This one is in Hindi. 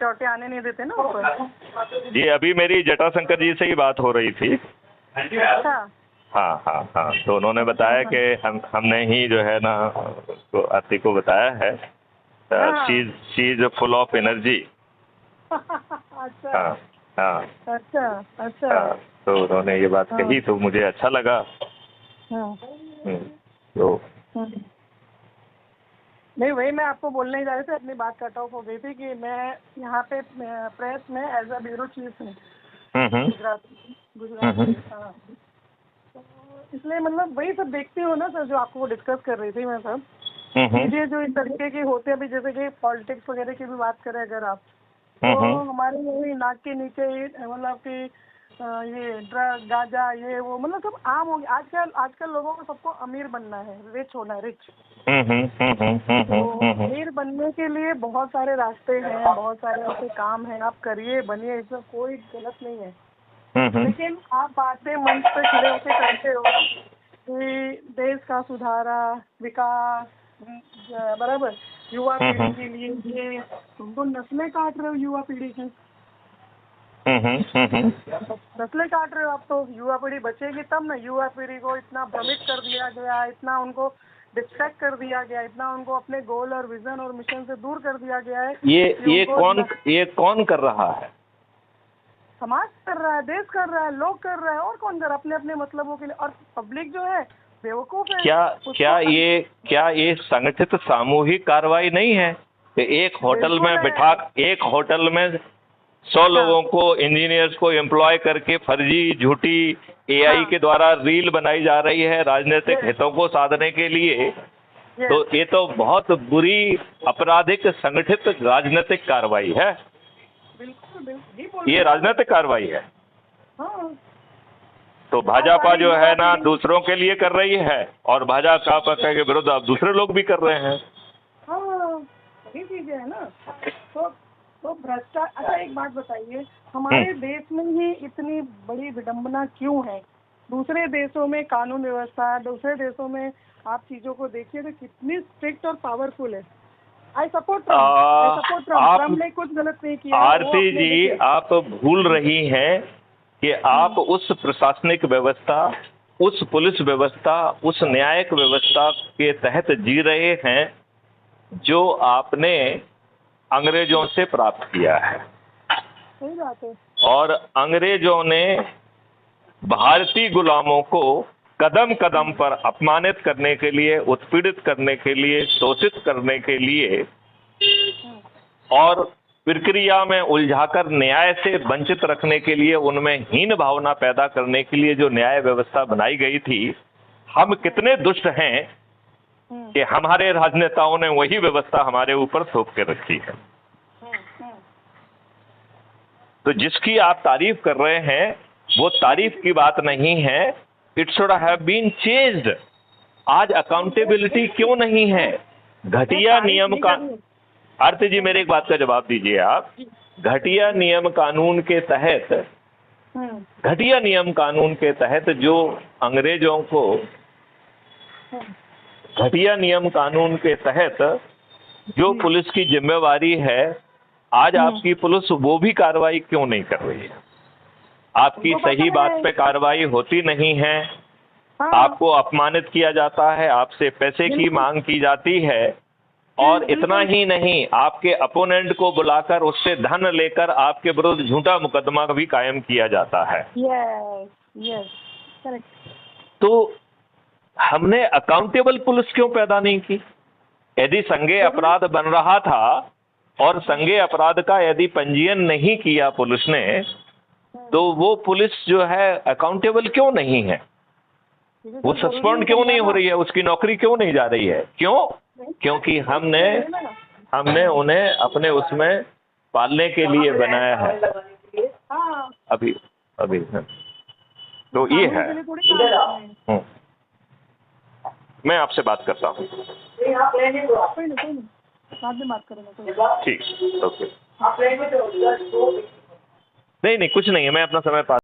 सिक्योरिटी आने नहीं देते ना ऊपर। जी अभी मेरी जटाशंकर जी से ही बात हो रही थी। अच्छा। हाँ हाँ हाँ, तो उन्होंने बताया कि हमने ही जो है ना तो आरती को बताया है, she is full of energy. अच्छा हाँ हाँ अच्छा अच्छा। हाँ, तो उन्होंने ये बात कही तो मुझे अच्छा लगा। तो नहीं, वही मैं आपको बोलने ही जा रही थी, अपनी बात कट ऑफ हो गई थी कि मैं यहाँ पे प्रेस में एज अ ब्यूरो चीफ हूँ गुजरात में। हाँ, तो इसलिए मतलब वही सब देखती हूँ ना सर, जो आपको डिस्कस कर रही थी मैं सब चीजें जो इस तरीके की होती है। अभी जैसे कि पॉलिटिक्स वगैरह की भी बात करें अगर आप, तो हमारे यही नाक के नीचे ही मतलब कि ये ड्रग गांजा ये वो मतलब सब आम हो गया। आजकल लोगों को सबको अमीर बनना है, रिच होना है, रिच। तो अमीर बनने के लिए बहुत सारे रास्ते हैं, बहुत सारे ऐसे काम हैं, आप करिए बनिए, इसमें कोई गलत नहीं है। लेकिन आप बातें मंच पे खड़े होकर करते हो कि देश का सुधारा विकास बराबर, युवा पीढ़ी के लिए ये, तुमको नस्लें काट रहे हो युवा पीढ़ी की। नस्लें काट रहे हो आप, तो युवा पीढ़ी बचेगी तब ना। युवा पीढ़ी को इतना भ्रमित कर दिया गया, इतना उनको डिस्ट्रैक्ट कर दिया गया, इतना उनको अपने गोल और विजन और मिशन से दूर कर दिया गया है। ये कौन कर रहा है? समाज कर रहा है, देश कर रहा है, लोग कर रहे हैं, और कौन कर, अपने अपने मतलबों के लिए। और पब्लिक जो है बेवकूफ है। क्या ये संगठित सामूहिक कार्रवाई नहीं है? एक होटल में 100 लोगों को, इंजीनियर्स को एम्प्लॉय करके फर्जी झूठी एआई के द्वारा रील बनाई जा रही है राजनीतिक हितों को साधने के लिए। तो ये तो बहुत बुरी आपराधिक संगठित राजनीतिक कार्रवाई है। ये राजनीतिक कार्रवाई है। तो भाजपा जो है ना दूसरों के लिए कर रही है और भाजपा के विरुद्ध अब दूसरे लोग भी कर रहे हैं। वही चीजें है ना। तो भ्रष्टाचार। अच्छा एक बात बताइए, हमारे देश में ही इतनी बड़ी विडंबना क्यों है? दूसरे देशों में कानून व्यवस्था, दूसरे देशों में आप चीजों को देखिए तो कितनी स्ट्रिक्ट और पावरफुल है। आई सपोर्ट ट्रम्प ने कुछ गलत नहीं किया। आरती जी आप भूल रही हैं कि आप उस प्रशासनिक व्यवस्था, उस पुलिस व्यवस्था, उस न्यायिक व्यवस्था के तहत जी रहे हैं जो आपने अंग्रेजों से प्राप्त किया है। सही बात है। और अंग्रेजों ने भारतीय गुलामों को कदम कदम पर अपमानित करने के लिए, उत्पीड़ित करने के लिए, शोषित करने के लिए और प्रक्रिया में उलझाकर न्याय से वंचित रखने के लिए, उनमें हीन भावना पैदा करने के लिए जो न्याय व्यवस्था बनाई गई थी, हम कितने दुष्ट हैं कि हमारे राजनेताओं ने वही व्यवस्था हमारे ऊपर थोप के रखी है। तो जिसकी आप तारीफ कर रहे हैं वो तारीफ की बात नहीं है। It should have been changed. आज अकाउंटेबिलिटी क्यों नहीं है? घटिया नियम का, आरती जी मेरी एक बात का जवाब दीजिए आप। घटिया नियम कानून के तहत जो अंग्रेजों को, घटिया नियम कानून के तहत जो पुलिस की जिम्मेवारी है, आज आपकी पुलिस वो भी कार्रवाई क्यों नहीं कर रही है? आपकी सही बात पे कार्रवाई होती नहीं है। आपको अपमानित किया जाता है, आपसे पैसे की मांग की जाती है, और इतना ही नहीं, आपके अपोनेंट को बुलाकर उससे धन लेकर आपके विरुद्ध झूठा मुकदमा भी कायम किया जाता है। तो हमने अकाउंटेबल पुलिस क्यों पैदा नहीं की? यदि संज्ञेय अपराध बन रहा था और संज्ञेय अपराध का यदि पंजीयन नहीं किया पुलिस ने, तो वो पुलिस जो है अकाउंटेबल क्यों नहीं है? वो सस्पेंड क्यों नहीं हो रही है? उसकी नौकरी क्यों नहीं जा रही है? क्यों? क्योंकि हमने उन्हें अपने उसमें पालने के लिए बनाया है। अभी तो ये है। मैं आपसे बात करता हूँ। ठीक, ओके। नहीं कुछ नहीं है, मैं अपना समय पास